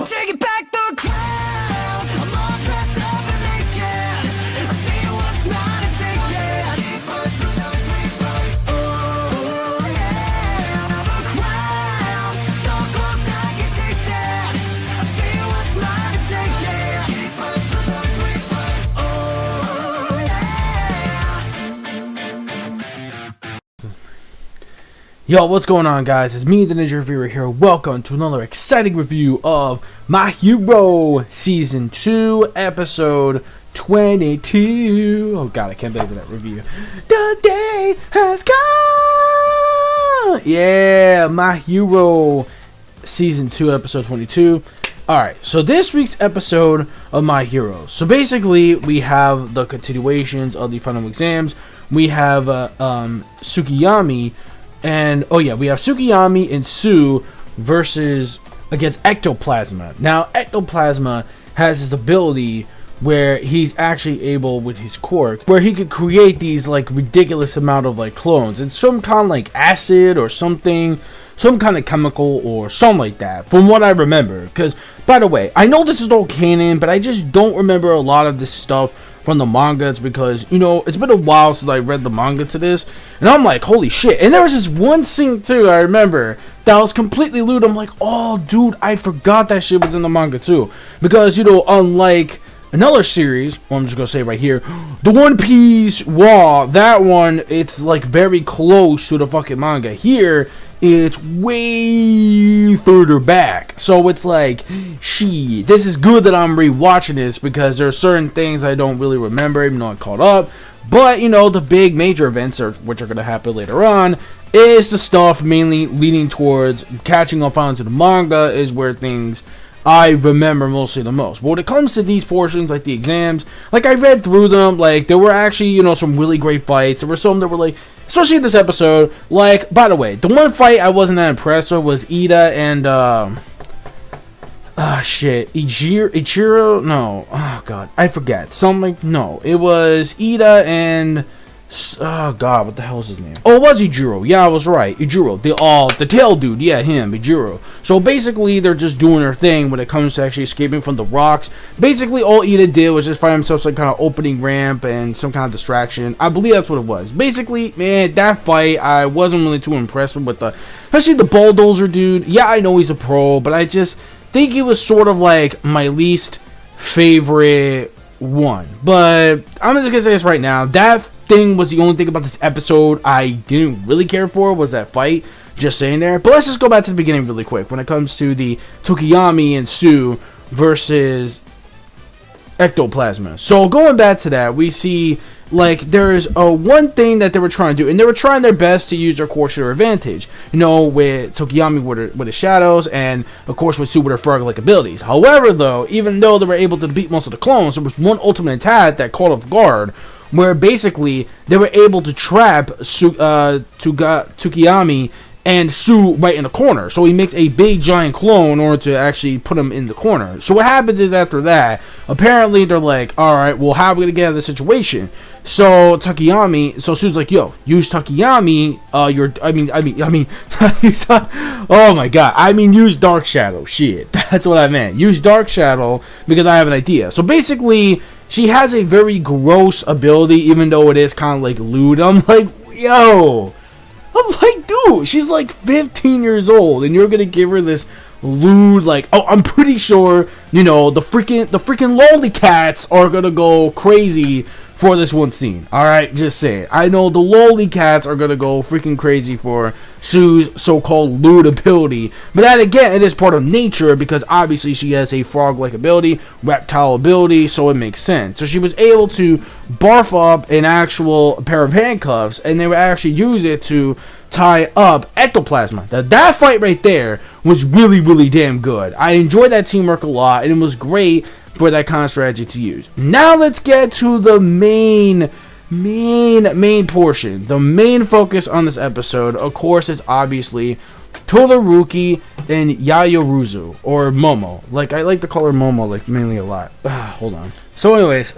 taking back the crown. I'm all dressed up and naked. I see what's mine and take it. Oh yeah, the crown. So close I can taste it. I see what's mine and take it. Oh yeah. Yo, what's going on, guys? It's me, the Ninja Reviewer here. Welcome to another exciting review of My Hero Season 2, Episode 22. Oh god, I can't believe that review. The day has come! Yeah, My Hero Season 2, Episode 22. Alright, so this week's episode of My Hero. So basically, we have the continuations of the final exams. We have Tsukiyami. And, oh yeah, we have Tsukiyami and Sue versus against Ectoplasma. Now, Ectoplasma has this ability where he's actually able, with his quirk, where he could create these, like, ridiculous amount of, like, clones. It's some kind of, like, acid or something, some kind of chemical or something like that, from what I remember. Because, by the way, I know this is all canon, but I just don't remember a lot of this stuff from the manga. It's because, you know, it's been a while since I read the manga to this, and I'm like, holy shit. And there was this one scene too, I remember, that was completely lewd. I'm like, oh dude, I forgot that shit was in the manga too, because, you know, unlike another series, well, I'm just gonna say right here, the One Piece WA, that one, it's like very close to the fucking manga. Here it's way further back, so it's like, shit, this is good that I'm rewatching this, because there are certain things I don't really remember, even though I caught up. But, you know, the big major events, which are going to happen later on, is the stuff mainly leading towards catching up onto the manga, is where things I remember mostly the most. But when it comes to these portions, like the exams, like, I read through them, like, there were actually, you know, some really great fights. There were some that were like, especially in this episode, like, by the way, the one fight I wasn't that impressed with was Ida and, Ichiro, no, oh god, I forget, something, no, it was Ida and, oh god, what the hell is his name? Oh, it was Ijiro, yeah, I was right, Ijiro, the tail dude, yeah, him, Ijiro. So basically, they're just doing their thing when it comes to actually escaping from the rocks. Basically, all Ida did was just find himself some kind of opening ramp and some kind of distraction. I believe that's what it was. Basically, man, that fight, I wasn't really too impressed with especially the bulldozer dude. Yeah, I know he's a pro, but I just think he was sort of like my least favorite one. But I'm just gonna say this right now, that thing was the only thing about this episode I didn't really care for, was that fight, just saying there. But let's just go back to the beginning really quick when it comes to the Tsukiyami and Sue versus Ectoplasma. So going back to that, we see, like, there's one thing that they were trying to do, and they were trying their best to use their quirks to their advantage. You know, with Tsukiyami with his shadows, and of course with Sue with her frog-like abilities. However, though, even though they were able to beat most of the clones, there was one ultimate attack that caught off guard, where basically they were able to trap Tsukiyami and Sue right in the corner. So he makes a big giant clone in order to actually put him in the corner. So what happens is, after that, apparently they're like, alright, well, how are we gonna get out of this situation? So Sue's like, yo, use Takayami, oh my god, use Dark Shadow, shit, that's what I meant, use Dark Shadow, because I have an idea. So basically, she has a very gross ability, even though it is kind of like lewd. I'm like, dude, she's like 15 years old, and you're gonna give her this lewd, like, oh, I'm pretty sure, you know, the freaking lollycats are gonna go crazy for this one scene. Alright, just say it. I know the lollycats are gonna go freaking crazy for Sue's so-called lewd ability. But that, again, it is part of nature, because obviously she has a frog-like ability, reptile ability, so it makes sense. So she was able to barf up an actual pair of handcuffs, and they would actually use it to tie up Ectoplasma. That fight right there was really, really damn good. I enjoyed that teamwork a lot, and it was great for that kind of strategy to use. Now let's get to the main portion. The main focus on this episode, of course, is obviously Todoroki and Yaoyorozu, or Momo. Like, I like to call her Momo, like, mainly a lot. Hold on. So anyways,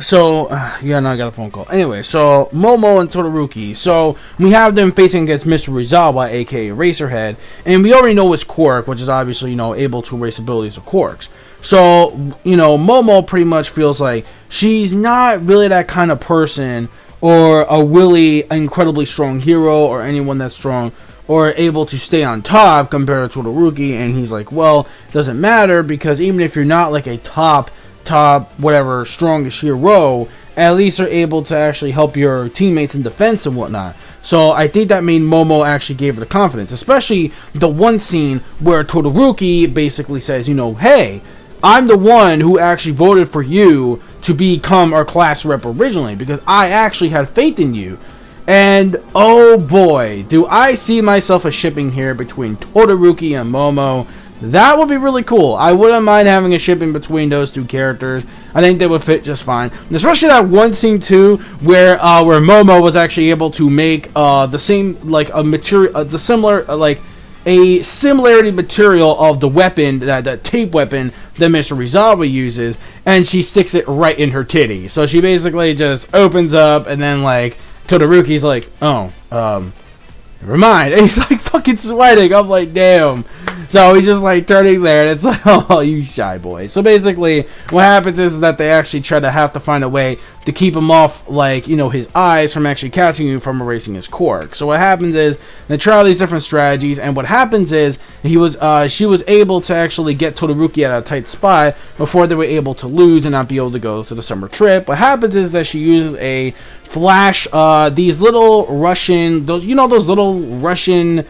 yeah, no, I got a phone call. Anyway, so Momo and Todoroki. So we have them facing against Mr. Rizawa, aka Eraserhead, and we already know his quirk, which is obviously, you know, able to erase abilities of quirks. So, you know, Momo pretty much feels like she's not really that kind of person, or a really incredibly strong hero, or anyone that's strong or able to stay on top compared to Todoroki. And he's like, well, it doesn't matter, because even if you're not like a top whatever strongest hero, at least are able to actually help your teammates in defense and whatnot. So I think that made Momo actually gave her the confidence, especially the one scene where Todoroki basically says, you know, hey, I'm the one who actually voted for you to become our class rep originally, because I actually had faith in you. And oh boy, do I see myself a shipping here between Todoroki and Momo. That would be really cool. I wouldn't mind having a shipping between those two characters. I think they would fit just fine. And especially that one scene too, where Momo was actually able to make the same, like, a material, the similar, like a similarity material of the weapon, that tape weapon that Mr. Rizawa uses, and she sticks it right in her titty. So she basically just opens up, and then like Todoroki's like, oh, never mind. And he's like fucking sweating. I'm like, damn. So he's just like turning there, and it's like, oh, you shy boy. So basically, what happens is that they actually try to have to find a way to keep him off, like, you know, his eyes from actually catching you from erasing his quirk. So what happens is they try all these different strategies, and what happens is she was able to actually get Todoroki at a tight spot before they were able to lose and not be able to go to the summer trip. What happens is that she uses a flash, these little Russian, those little Russian,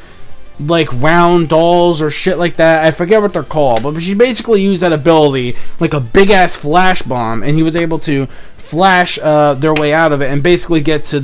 like, round dolls or shit like that. I forget what they're called, but she basically used that ability like a big ass flash bomb, and he was able to flash their way out of it and basically get to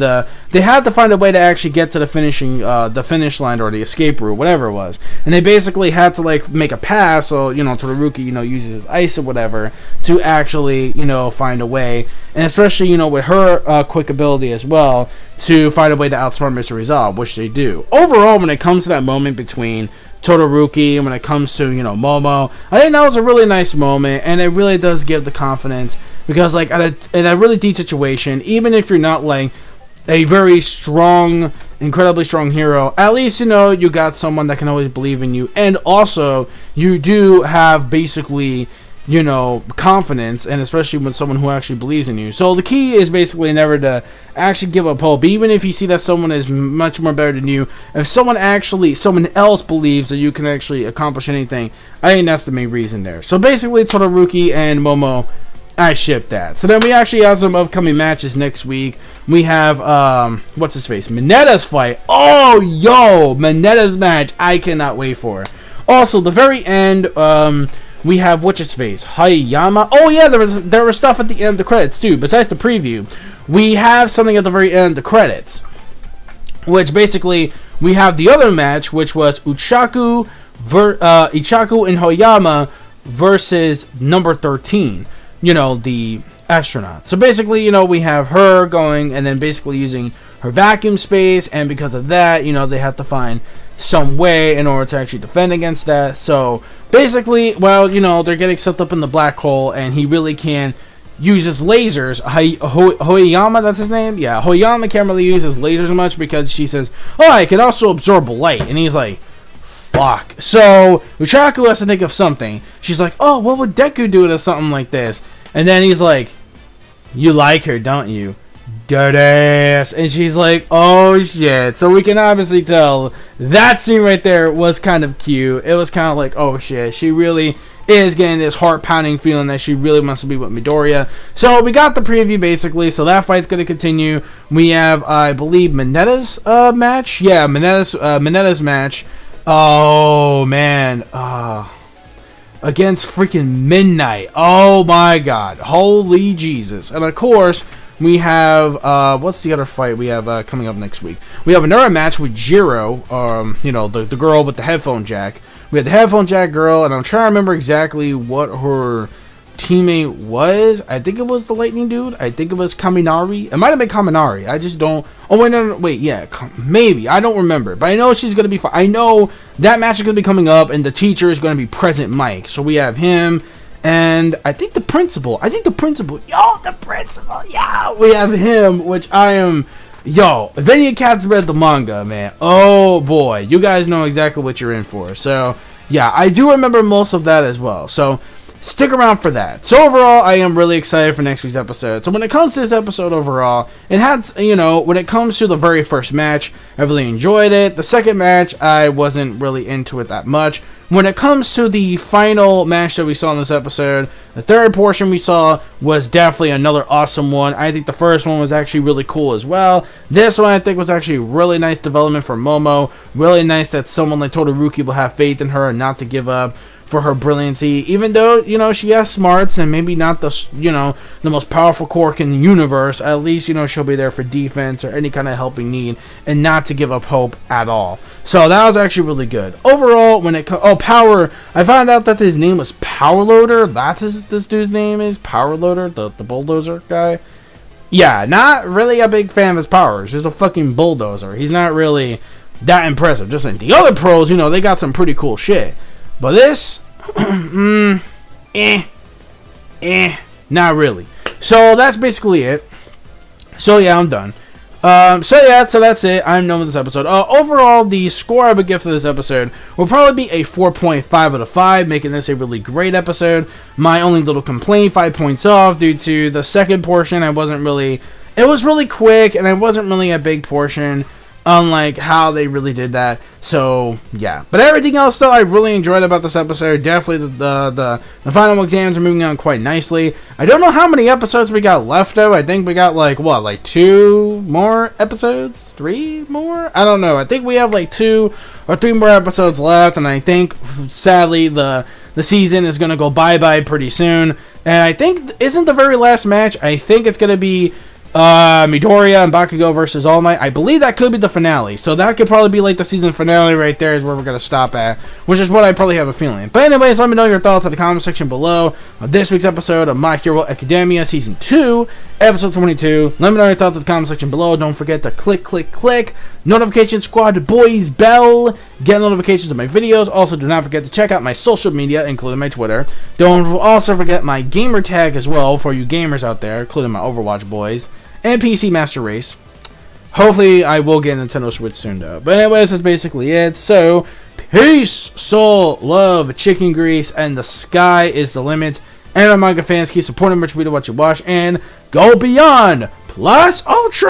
they had to find a way to actually get to the finish line or the escape route, whatever it was. And they basically had to like make a pass, so, you know, Todoroki, you know, uses his ice or whatever to actually, you know, find a way, and especially, you know, with her quick ability as well, to find a way to outsmart Mr. Rizawa, which they do. Overall, when it comes to that moment between Todoroki and when it comes to, you know, Momo, I think that was a really nice moment, and it really does give the confidence, because like in a really deep situation, even if you're not like a very strong, incredibly strong hero, at least, you know, you got someone that can always believe in you, and also you do have basically, you know, confidence, and especially with someone who actually believes in you. So the key is basically never to actually give up hope, even if you see that someone is much more better than you. If someone else believes that you can actually accomplish anything, I think that's the main reason there. So basically, Todoroki and Momo, I ship that. So then we actually have some upcoming matches next week. We have what's his face, Minetta's fight. Oh, yo, Minetta's match, I cannot wait for it. Also, the very end, we have what's his face, Hayama. Oh yeah, there was stuff at the end of the credits too. Besides the preview, we have something at the very end of the credits, which basically we have the other match, which was Ichaku and Hayama versus number 13. You know, the astronaut. So basically, you know, we have her going and then basically using her vacuum space, and because of that, you know, they have to find some way in order to actually defend against that. So basically, well, you know, they're getting sucked up in the black hole, and he really can use his lasers. Hoyama, that's his name? Yeah, Hoyama can't really use his lasers much, because she says, oh, I can also absorb light, and he's like, fuck. So Uchaku has to think of something. She's like, oh, what would Deku do to something like this? And then he's like, you like her, don't you? Dirt ass. And she's like, oh shit. So we can obviously tell that scene right there was kind of cute. It was kind of like, oh shit, she really is getting this heart-pounding feeling that she really wants to be with Midoriya. So we got the preview basically, so that fight's going to continue. We have, I believe, Minetta's match. Yeah, Minetta's match. Oh man, against freaking Midnight. Oh my god, holy Jesus. And of course we have what's the other fight we have coming up next week? We have another match with Jiro, you know, the girl with the headphone jack. We have the headphone jack girl, and I'm trying to remember exactly what her teammate was. I think it was the lightning dude. I think it was Kaminari. It might have been Kaminari. I just don't. Oh wait, no, wait, yeah, maybe. I don't remember, but I know she's gonna be fine. I know that match is gonna be coming up, and the teacher is gonna be Present Mike. So we have him, and I think the principal. Yo, the principal. Yeah, we have him, which I am. Yo, if any of cats read the manga, man, oh boy, you guys know exactly what you're in for. So yeah, I do remember most of that as well. So stick around for that. So overall, I am really excited for next week's episode. So when it comes to this episode overall, it had, when it comes to the very first match, I really enjoyed it. The second match, I wasn't really into it that much. When it comes to the final match that we saw in this episode, the third portion we saw was definitely another awesome one. I think the first one was actually really cool as well. This one I think was actually really nice development for Momo. Really nice that someone like Todoroki will have faith in her and not to give up for her brilliancy, even though she has smarts and maybe not the the most powerful quirk in the universe. At least she'll be there for defense or any kind of helping need, and not to give up hope at all. So that was actually really good overall. When it Power, I found out that his name was Power Loader. That's this dude's name is Power Loader, the bulldozer guy. Yeah, not really a big fan of his powers. Just a fucking bulldozer. He's not really that impressive. Just like the other pros, they got some pretty cool shit. But this, not really. So that's basically it. So yeah, I'm done. So that's it. I'm done with this episode. Overall, the score I would give for this episode will probably be a 4.5 out of 5, making this a really great episode. My only little complaint, 5 points off, due to the second portion. It was really quick, and it wasn't really a big portion, unlike how they really did that. So yeah, but everything else though I really enjoyed about this episode. Definitely the final exams are moving on quite nicely. I don't know how many episodes we got left though. I think we got like 2 more episodes, 3 more, I don't know. I think we have like 2 or 3 more episodes left, and I think sadly the season is gonna go bye pretty soon. And I think isn't the very last match, I think it's gonna be Midoriya and Bakugo versus All Might. I believe that could be the finale, so that could probably be like the season finale right there is where we're going to stop at, which is what I probably have a feeling. But anyways, let me know your thoughts in the comment section below of this week's episode of My Hero Academia Season 2, Episode 22. Let me know your thoughts in the comment section below. Don't forget to click Notification Squad Boys Bell. Get notifications of my videos. Also, do not forget to check out my social media, including my Twitter. Don't also forget my gamer tag as well for you gamers out there, including my Overwatch boys. And PC Master Race. Hopefully, I will get a Nintendo Switch soon, though. But anyways, that's basically it. So, peace, soul, love, chicken grease, and the sky is the limit. And my manga fans, keep supporting Rich Video What You Watch, and go beyond plus ultra.